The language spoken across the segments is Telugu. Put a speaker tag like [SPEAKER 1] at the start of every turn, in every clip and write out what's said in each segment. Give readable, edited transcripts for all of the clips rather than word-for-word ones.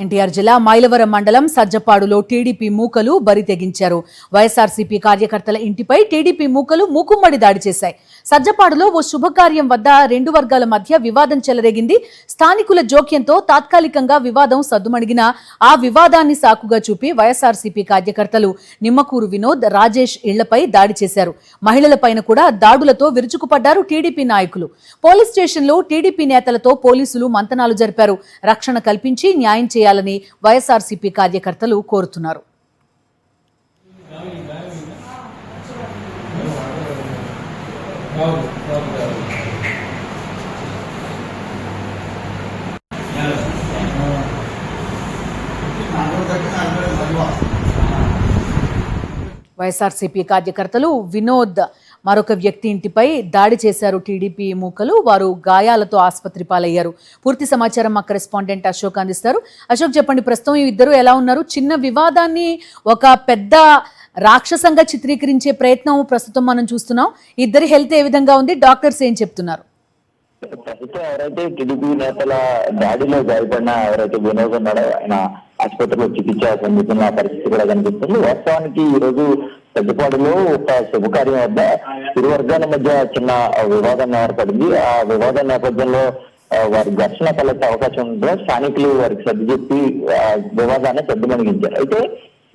[SPEAKER 1] ఎన్టీఆర్ జిల్లా మైలవరం మండలం సజ్జపాడులో టీడీపీ మూకలు బరి తెగించారు. వైఎస్ఆర్సీపీ కార్యకర్తల ఇంటిపై టీడీపీ మూకలు మూకుమ్మడి దాడి చేశాయి. సజ్జపాడులో ఓ శుభకార్యం వద్ద రెండు వర్గాల మధ్య వివాదం చెలరేగింది. స్థానికుల జోక్యంతో తాత్కాలికంగా వివాదం సద్దుమణిగిన ఆ వివాదాన్ని సాకుగా చూపి వైఎస్ఆర్సీపీ కార్యకర్తలు నిమ్మకూరు వినోద్, రాజేష్ ఇళ్లపై దాడి చేశారు. మహిళలపైన కూడా దాడులతో విరుచుకుపడ్డారు టీడీపీ నాయకులు. పోలీస్ స్టేషన్లో టీడీపీ నేతలతో పోలీసులు మంతనాలు జరిపారు. రక్షణ కల్పించి న్యాయం చేయాలని వైఎస్ఆర్సీపీ కార్యకర్తలు కోరుతున్నారు. వైఎస్ఆర్సీపీ కార్యకర్తలు వినోద్ మరొక వ్యక్తి ఇంటిపై దాడి చేశారు. టీడీపీ మూకలు వారు గాయాలతో ఆసుపత్రి పాలయ్యారు. పూర్తి సమాచారం మా కరెస్పాండెంట్ అశోక్ అందిస్తారు. అశోక్, చెప్పండి, ప్రస్తుతం ఈ ఇద్దరు ఎలా ఉన్నారు? చిన్న వివాదాన్ని ఒక పెద్ద రాక్షసంగా చిత్రీకరించే ప్రయత్నం ప్రస్తుతం మనం చూస్తున్నాం. ఇద్దరి హెల్త్ ఏ విధంగా ఉంది? డాక్టర్స్ ఏం చెప్తున్నారు?
[SPEAKER 2] ప్రస్తుతం ఎవరైతే టీడీపీ నేతల దాడిలో గాయపడిన ఎవరైతే వినోద్ ఉన్నాడో ఆయన ఆసుపత్రిలో చికిత్స పొందుతున్న పరిస్థితి కూడా కనిపిస్తుంది. వాస్తవానికి ఈ రోజు పెద్దపాడులో ఒక శుభకార్యం వద్ద ఇరు వర్గాల మధ్య చిన్న వివాదం ఏర్పడింది. ఆ వివాదం నేపథ్యంలో వారి ఘర్షణ తలెత్తే అవకాశం ఉంటే స్థానికులు వారికి సర్ది చెప్పి వివాదాన్ని సద్దుమణిగించారు. అయితే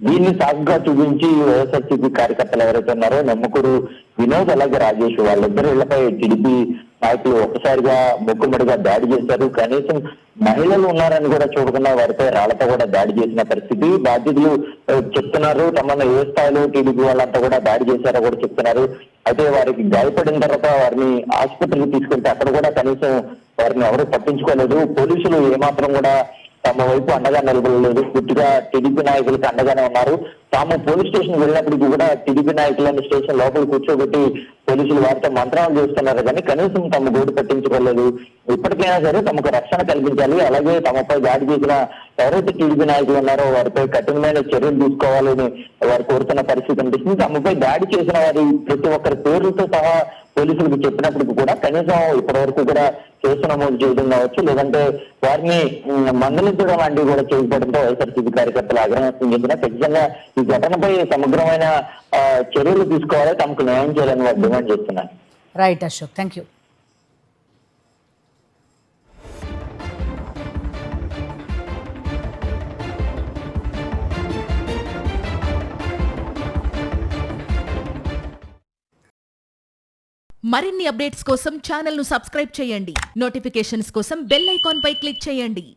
[SPEAKER 2] దీన్ని సాగుగా చూపించి వైఎస్ఆర్సీపీ కార్యకర్తలు ఎవరైతే ఉన్నారో నిమ్మకూరు వినోద్ అలాగే రాజేష్ వాళ్ళిద్దరు ఇళ్లపై టీడీపీ నాయకులు ఒక్కసారిగా మొక్కుమడిగా దాడి చేశారు. కనీసం మహిళలు ఉన్నారని కూడా చూడకుండా వారిపై రాళ్లతో కూడా దాడి చేసిన పరిస్థితి బాధ్యతలు చెప్తున్నారు. తమను ఏ స్థాయిలో టీడీపీ వాళ్ళంతా కూడా దాడి చేశారో కూడా చెప్తున్నారు. అయితే వారికి గాయపడిన తర్వాత వారిని ఆసుపత్రికి తీసుకెళ్తే అక్కడ కూడా కనీసం వారిని ఎవరు పట్టించుకోలేదు. పోలీసులు ఏమాత్రం కూడా తమ వైపు అండగా నిలబడలేదు. పూర్తిగా టీడీపీ నాయకులకు అండగానే ఉన్నారు. తాము పోలీస్ స్టేషన్ వెళ్ళినప్పటికీ కూడా టీడీపీ నాయకులను స్టేషన్ లోపల కూర్చోబెట్టి పోలీసులు వారితో మంత్రాలు చేస్తున్నారు కానీ కనీసం తమ గోడు పట్టించుకోలేదు. ఇప్పటికైనా సరే తమకు రక్షణ కల్పించాలి, అలాగే తమపై దాడి చేసిన ఎవరైతే టీడీపీ నాయకులు ఉన్నారో వారిపై కఠినమైన చర్యలు తీసుకోవాలని వారు కోరుతున్న పరిస్థితి కనిపిస్తుంది. తమపై దాడి చేసిన వారి ప్రతి ఒక్కరి పేర్లతో సహా పోలీసులకు చెప్పినప్పటికీ కూడా కనీసం ఇప్పటి వరకు కూడా కేసు నమోదు చేయడం కావచ్చు, లేదంటే వారిని మందలించడం లాంటివి కూడా చేయకపోవడంతో వైఎస్ఆర్సీపీ కార్యకర్తలు ఆగ్రహం చెందిన ఖచ్చితంగా ఈ ఘటనపై సమగ్రమైన చర్యలు తీసుకోవాలి, తమకు న్యాయం చేయాలని వారు డిమాండ్ చేస్తున్నారు.
[SPEAKER 1] Right Ashok, thank you.
[SPEAKER 3] మరిన్ని అప్డేట్స్ కోసం ఛానల్ ను సబ్స్క్రైబ్ చేయండి. నోటిఫికేషన్స్ కోసం బెల్ ఐకాన్ పై క్లిక్ చేయండి.